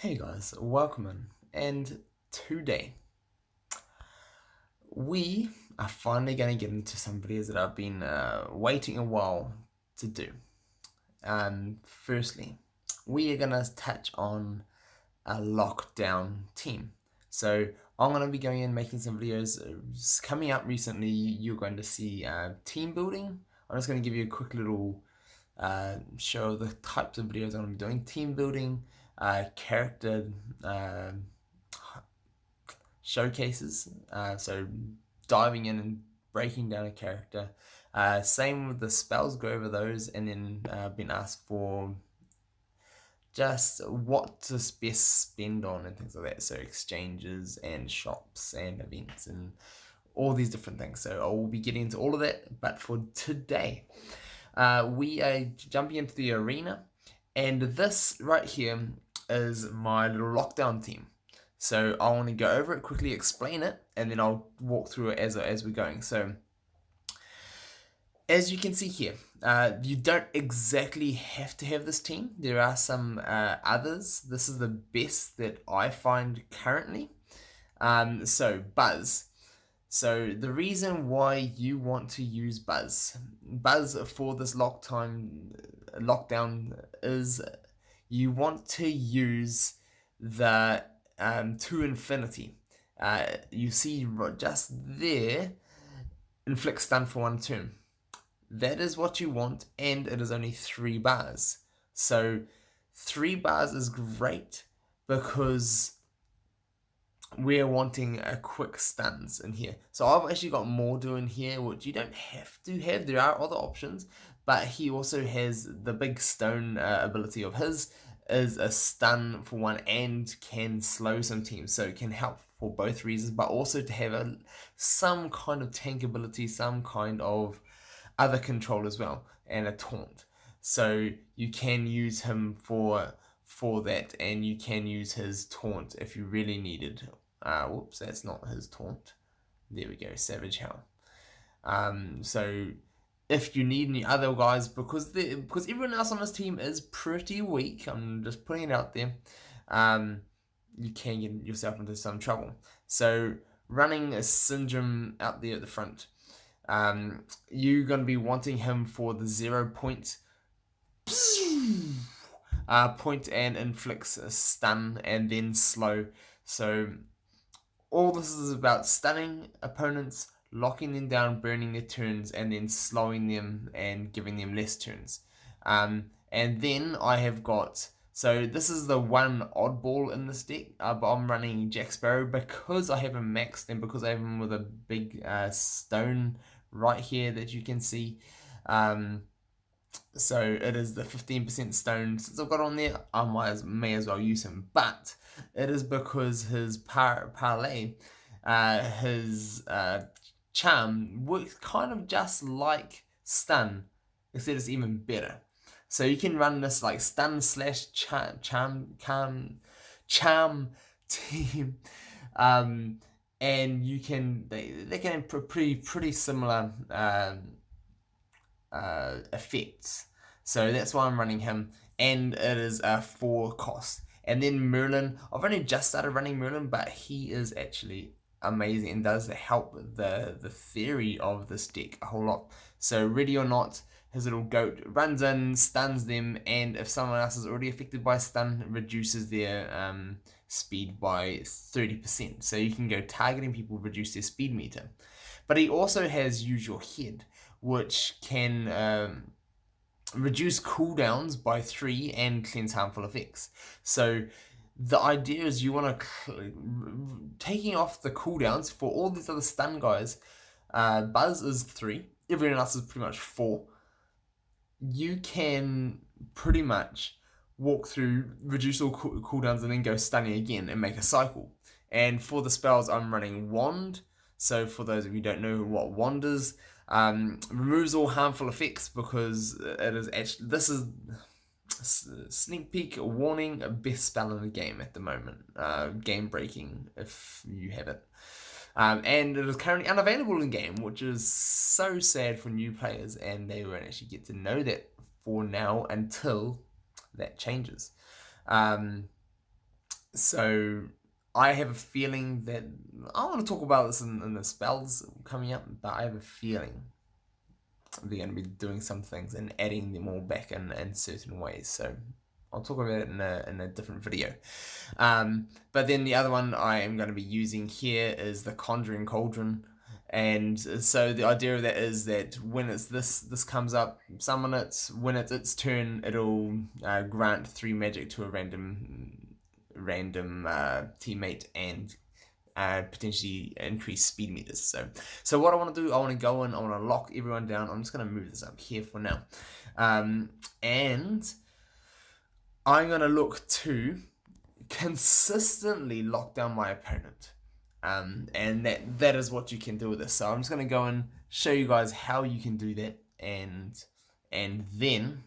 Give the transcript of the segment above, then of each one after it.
Hey guys, welcome in. And today we are finally going to get into some videos that I've been waiting a while to do. Firstly, we are going to touch on a lockdown team. So I'm going to be going in making some videos. Coming up recently, you're going to see team building. I'm just going to give you a quick little show the types of videos I'm going to be doing. Team building, character showcases. So diving in and breaking down a character. Same with the spells, go over those, and then been asked for just what to best spend on and things like that. So exchanges and shops and events and all these different things. So I will be getting into all of that. But for today, we are jumping into the arena, and this right here is my little lockdown team. So I want to go over it quickly, explain it, and then I'll walk through it as we're going. So as you can see here, you don't exactly have to have this team. There are some others. This is the best that I find currently. So Buzz. So the reason why you want to use Buzz for this lockdown is you want to use the to infinity. You see just there, inflict stun for 1 turn. That is what you want, and it is only 3 bars. So 3 bars is great because we're wanting a quick stuns in here. So I've actually got Mordo in here, which you don't have to have. There are other options, but he also has the big stone ability of his is a stun for 1 and can slow some teams. So it can help for both reasons, but also to have some kind of tank ability, some kind of other control as well, and a taunt. So you can use him for that, and you can use his taunt if you really needed. Whoops, that's not his taunt. There we go, Savage Hell. So if you need any other guys, because everyone else on this team is pretty weak, I'm just putting it out there, you can get yourself into some trouble. So running a Syndrome out there at the front, you're going to be wanting him for the 0 point and inflicts a stun and then slow. So all this is about stunning opponents, locking them down, burning their turns, and then slowing them and giving them less turns. And then I have got, so this is the one oddball in this deck, but I'm running Jack Sparrow because I have him maxed and because I have him with a big stone right here that you can see. So it is the 15% stone. Since I've got on there, I may as well use him. But it is because his parlay, his charm works kind of just like stun, except it's even better. So you can run this like stun slash charm team, and you can they can have pretty similar effects. So that's why I'm running him, and it is a 4 cost. And then Merlin, I've only just started running Merlin, but he is actually amazing and does help the theory of this deck a whole lot. So ready or not, his little goat runs in, stuns them, and if someone else is already affected by stun, reduces their speed by 30%. So you can go targeting people, reduce their speed meter. But he also has Use Your Head, which can reduce cooldowns by 3 and cleanse harmful effects. So the idea is you want to taking off the cooldowns for all these other stun guys. Buzz is 3, everyone else is pretty much 4. You can pretty much walk through, reduce all cooldowns, and then go stunning again and make a cycle. And for the spells, I'm running Wand. So for those of you who don't know what Wand is, removes all harmful effects because it is actually, this is sneak peek warning, best spell in the game at the moment, game breaking if you have it, and it is currently unavailable in game, which is so sad for new players, and they won't actually get to know that for now until that changes. So I have a feeling that I want to talk about this in the spells coming up, but I have a feeling they're going to be doing some things and adding them all back in certain ways. So I'll talk about it in a different video. But then the other one I am going to be using here is the Conjuring Cauldron. And so the idea of that is that when it's this comes up, summon it. When it's its turn, it'll grant 3 magic to a random teammate and potentially increase speed meters. So what I want to do, I want to go in, I want to lock everyone down. I'm just going to move this up here for now, and I'm going to look to consistently lock down my opponent. And that is what you can do with this. So I'm just going to go and show you guys how you can do that, and then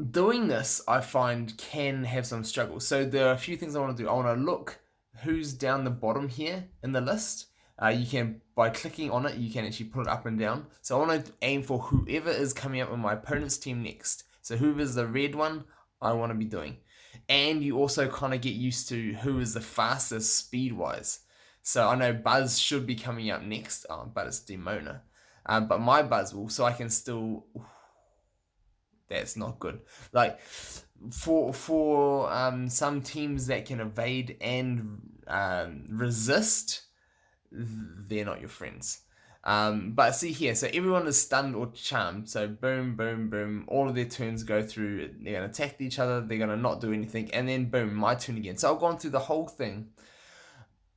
doing this I find can have some struggles. So there are a few things I want to do. I want to look who's down the bottom here in the list. You can, by clicking on it, you can actually pull it up and down. So I want to aim for whoever is coming up on my opponent's team next. So whoever's the red one, I want to be doing. And you also kind of get used to who is the fastest speed-wise. So I know Buzz should be coming up next, but it's Demona. But my Buzz will, so I can still... That's not good. Like, for some teams that can evade and resist, they're not your friends. But see here, so everyone is stunned or charmed. So boom, boom, boom. All of their turns go through. They're going to attack each other. They're going to not do anything. And then boom, my turn again. So I've gone through the whole thing.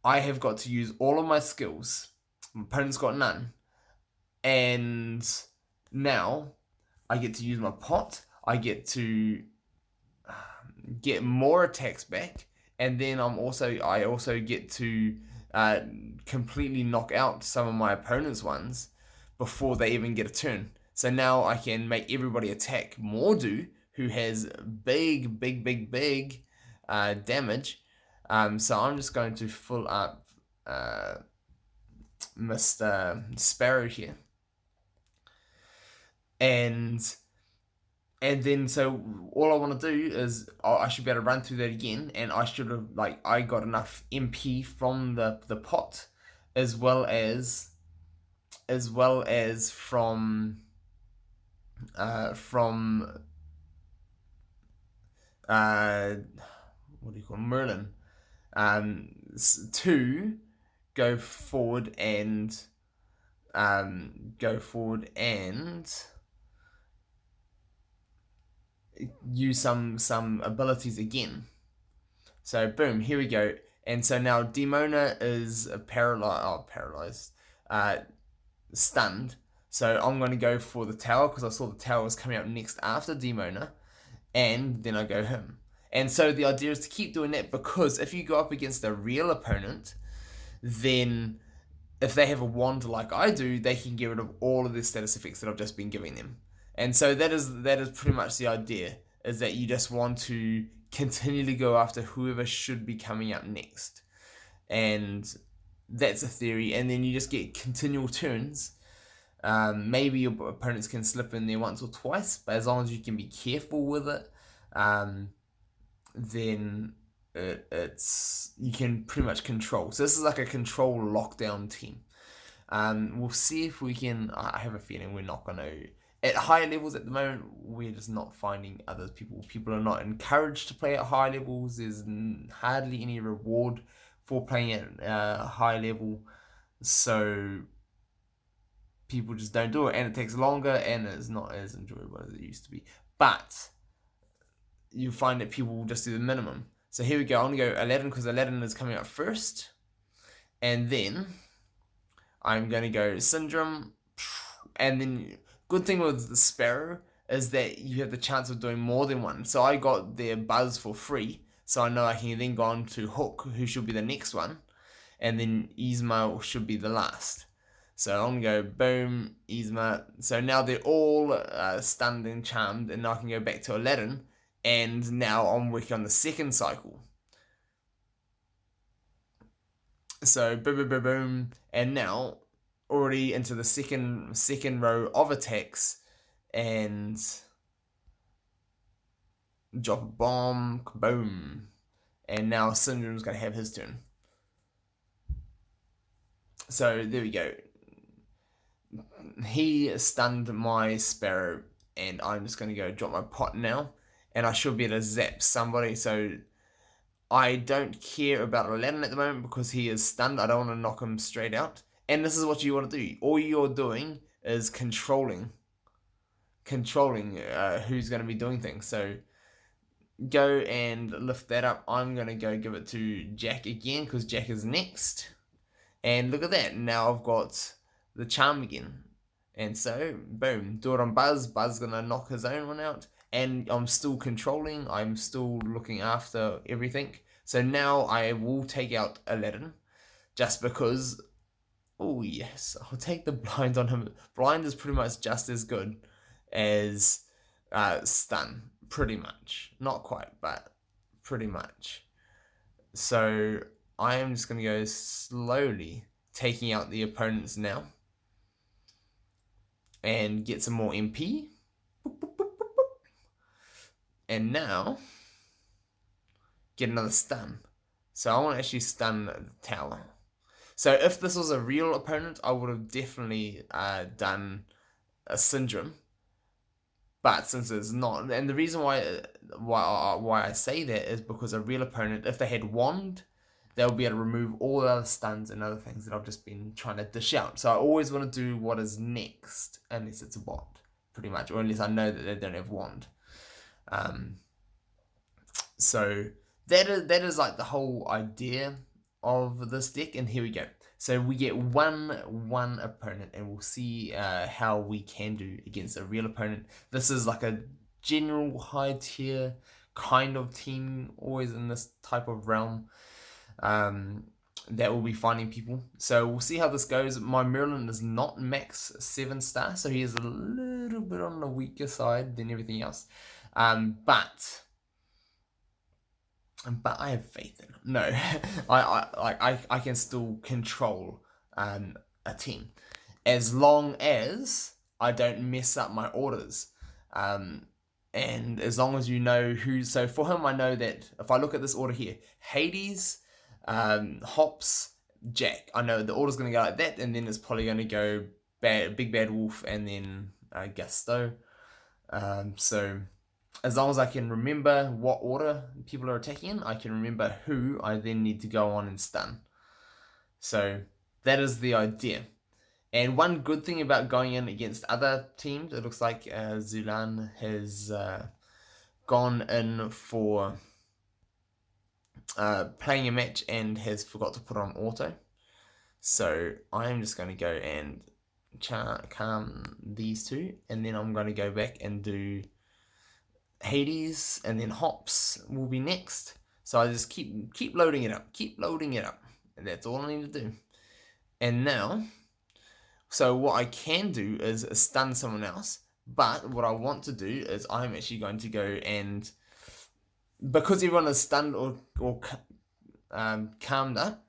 I have got to use all of my skills. My opponent's got none. And now I get to use my pot. I get to get more attacks back. And then I also get to completely knock out some of my opponent's ones before they even get a turn. So now I can make everybody attack Mordu, who has big damage. So I'm just going to full up Mr. Sparrow here. And then so all I want to do is I should be able to run through that again, and I should have, like, I got enough MP from the pot, as well as from what do you call Merlin, to go forward and use some abilities again. So boom, here we go. And so now Demona is paralyzed, stunned. So I'm going to go for the tower because I saw the tower was coming up next after Demona, and then I go him. And so the idea is to keep doing that, because if you go up against a real opponent, then if they have a wand like I do, they can get rid of all of the status effects that I've just been giving them. And so that is pretty much the idea, is that you just want to continually go after whoever should be coming up next. And that's a theory. And then you just get continual turns. Maybe your opponents can slip in there once or twice, but as long as you can be careful with it, then it's you can pretty much control. So this is like a control lockdown team. We'll see if we can. I have a feeling we're not going to. At higher levels at the moment, we're just not finding other people. People are not encouraged to play at high levels. There's hardly any reward for playing at high level. So people just don't do it. And it takes longer, and it's not as enjoyable as it used to be. But you find that people will just do the minimum. So here we go. I'm going to go Aladdin because Aladdin is coming up first. And then I'm going to go Syndrome. And then... good thing with the Sparrow is that you have the chance of doing more than one. So I got their Buzz for free, so I know I can then go on to Hook, who should be the next one, and then Yzma should be the last. So I'm going to go boom, Yzma. So now they're all stunned and charmed, and now I can go back to Aladdin, and now I'm working on the second cycle. So boom, boom, boom, boom, and now already into the second row of attacks, and drop a bomb, boom. And now Syndrome's going to have his turn. So there we go. He stunned my Sparrow, and I'm just going to go drop my pot now. And I should be able to zap somebody, so I don't care about Aladdin at the moment because he is stunned. I don't want to knock him straight out. And this is what you want to do. All you're doing is controlling who's going to be doing things. So go and lift that up. I'm going to go give it to Jack again because Jack is next. And look at that. Now I've got the charm again. And so, boom, do it on Buzz. Buzz going to knock his own one out. And I'm still controlling. I'm still looking after everything. So now I will take out Aladdin. Just because, oh yes, I'll take the blind on him. Blind is pretty much just as good as stun. Pretty much. Not quite, but pretty much. So I am just going to go slowly taking out the opponents now. And get some more MP. Boop, boop, boop, boop, boop. And now, get another stun. So I want to actually stun the tower. So if this was a real opponent, I would have definitely done a Syndrome. But since it's not, and the reason why I say that is because a real opponent, if they had Wand, they'll be able to remove all the other stuns and other things that I've just been trying to dish out. So I always want to do what is next, unless it's a Wand, pretty much, or unless I know that they don't have Wand. So that is like the whole idea of this deck, and here we go. So we get one opponent, and we'll see how we can do against a real opponent. This is like a general high tier kind of team, always in this type of realm. That will be finding people. So we'll see how this goes. My Merlin is not max 7-star, so he is a little bit on the weaker side than everything else. But I have faith in him. No, I can still control a team as long as I don't mess up my orders. And as long as you know who, so for him, I know that if I look at this order here, Hades, Hops, Jack, I know the order's going to go like that, and then it's probably going to go Big Bad Wolf, and then Gusto. So as long as I can remember what order people are attacking in, I can remember who I then need to go on and stun. So that is the idea. And one good thing about going in against other teams, it looks like Zulan has gone in for playing a match and has forgot to put on auto. So I'm just going to go and calm these two, and then I'm going to go back and do Hades, and then Hops will be next. So I just keep loading it up, and that's all I need to do. And now, so what I can do is stun someone else, but what I want to do is I'm actually going to go and, because everyone is stunned or charmed up,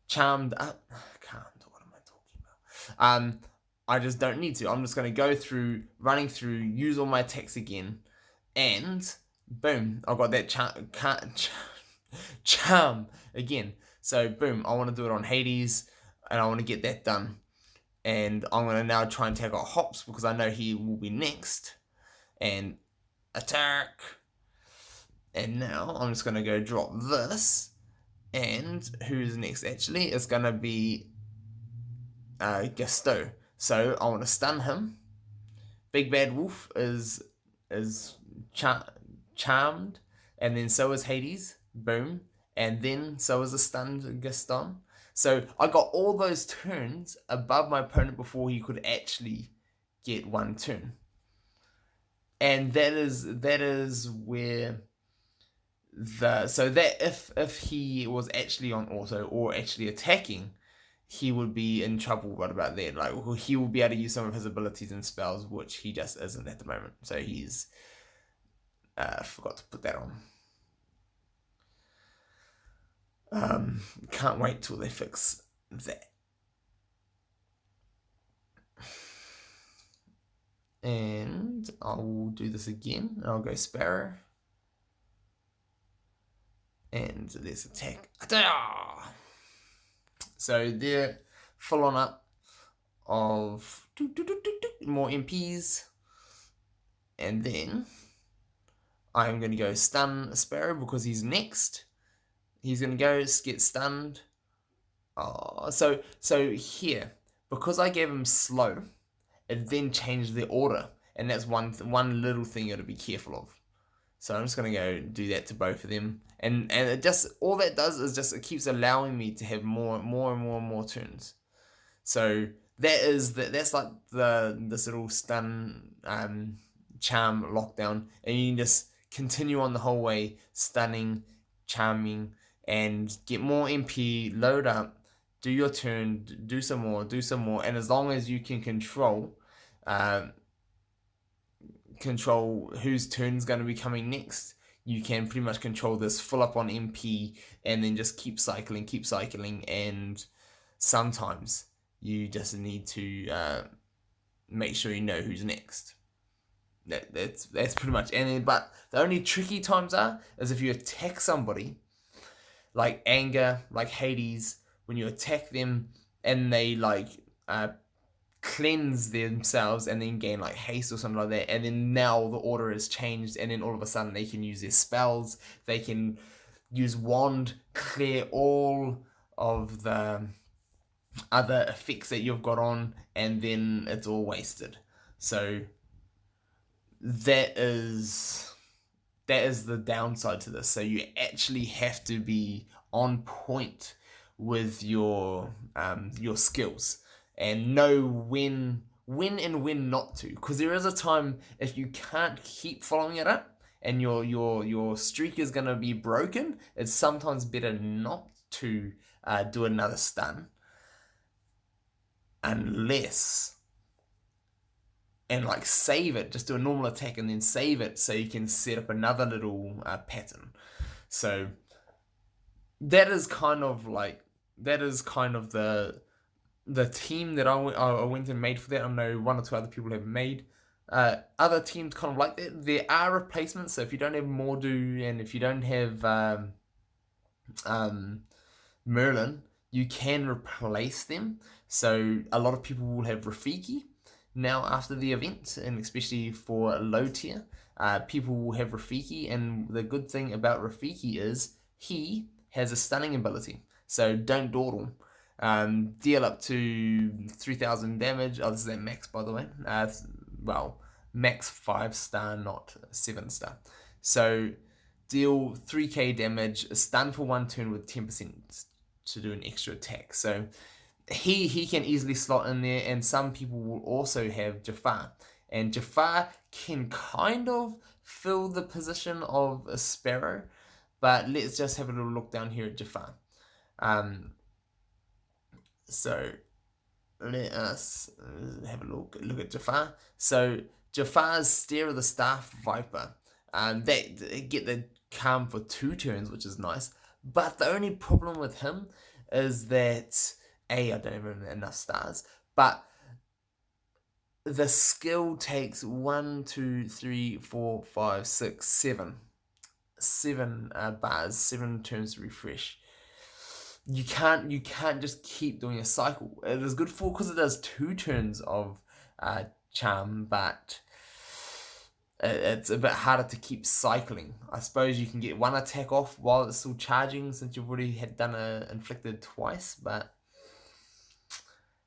what am I talking about? I just don't need to. I'm just going to go through, running through, use all my attacks again, and boom, I've got that charm again. So boom, I want to do it on Hades, and I want to get that done. And I'm going to now try and take out Hops because I know he will be next. And attack. And now I'm just going to go drop this. And who's next actually? It's going to be Gusto. So I want to stun him. Big Bad Wolf is charmed. And then so is Hades. Boom. And then so is a stunned Gaston. So I got all those turns above my opponent before he could actually get one turn. And that is where so that if he was actually on auto or actually attacking, he would be in trouble right about there. Like he will be able to use some of his abilities and spells, which he just isn't at the moment. So he's forgot to put that on. Can't wait till they fix that. And I'll do this again. I'll go Sparrow. And let's attack. So they're full on up of more MPs. And then I'm going to go stun Sparrow because he's next. He's going to go get stunned. Oh, so here, because I gave him slow, it then changed the order. And that's one little thing you got to be careful of. So I'm just going to go do that to both of them. And it just, all that does is just, it keeps allowing me to have more turns. So that's like this little stun charm lockdown, and you can just continue on the whole way, stunning, charming, and get more MP, load up, do your turn, do some more, and as long as you can control whose turn's going to be coming next, you can pretty much control this full up on MP, and then just keep cycling, and sometimes you just need to make sure you know who's next. That's pretty much. And then, but the only tricky times is if you attack somebody, like Anger, like Hades, when you attack them and they like cleanse themselves and then gain like haste or something like that, and then now the order is changed, and then all of a sudden they can use their spells, they can use wand, clear all of the other effects that you've got on, and then it's all wasted. So that is the downside to this. So you actually have to be on point with your skills and know when and when not to, because there is a time if you can't keep following it up and your streak is going to be broken, it's sometimes better not to do another stun unless, and like save it, just do a normal attack and then save it so you can set up another little pattern. So that is kind of the team that I went and made for that. I know one or two other people have made other teams kind of like that. There are replacements, so if you don't have Mordu and if you don't have Merlin, you can replace them. So a lot of people will have Rafiki now after the event, and especially for low tier, people will have Rafiki, and the good thing about Rafiki is he has a stunning ability, so don't dawdle. Deal up to 3,000 damage. Oh, this is at max, by the way. Well, max 5-star, not 7-star. So deal 3k damage, stun for 1 turn with 10% to do an extra attack. So he can easily slot in there, and some people will also have Jafar. And Jafar can kind of fill the position of a Sparrow, but let's just have a little look down here at Jafar. So let us have a look at Jafar. So Jafar's Stare of the Staff Viper. They get the calm for 2 turns, which is nice. But the only problem with him is that I don't have enough stars, but the skill takes 1, 2, 3, 4, 5, 6, 7 bars, 7 turns to refresh. You can't just keep doing a cycle. It is good for because it does 2 turns of charm, but it's a bit harder to keep cycling. I suppose you can get 1 attack off while it's still charging, since you've already done a inflicted twice, but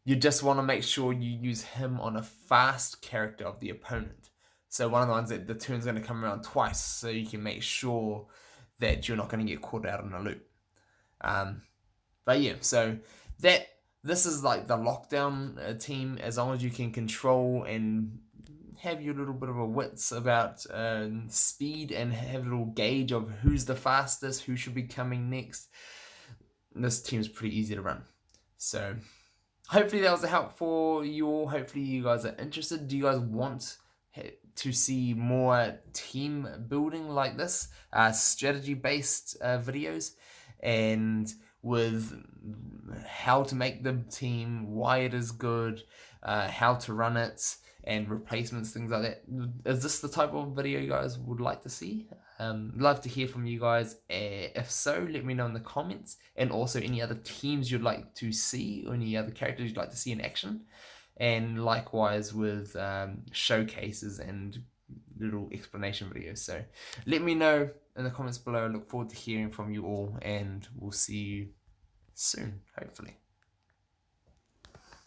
you just want to make sure you use him on a fast character of the opponent. So one of the ones that the turn's going to come around twice, so you can make sure that you're not going to get caught out in a loop. But yeah, so this is like the lockdown team. As long as you can control and have your little bit of a wits about speed and have a little gauge of who's the fastest, who should be coming next, this team's pretty easy to run. So hopefully that was a help for you all. Hopefully you guys are interested. Do you guys want to see more team building like this, strategy based videos, and with how to make the team, why it is good, how to run it, and replacements, things like that? Is this the type of video you guys would like to see? Love to hear from you guys. If so, let me know in the comments, and also any other teams you'd like to see or any other characters you'd like to see in action, and likewise with showcases and little explanation videos. So let me know in the comments below. I look forward to hearing from you all, and we'll see you soon, hopefully.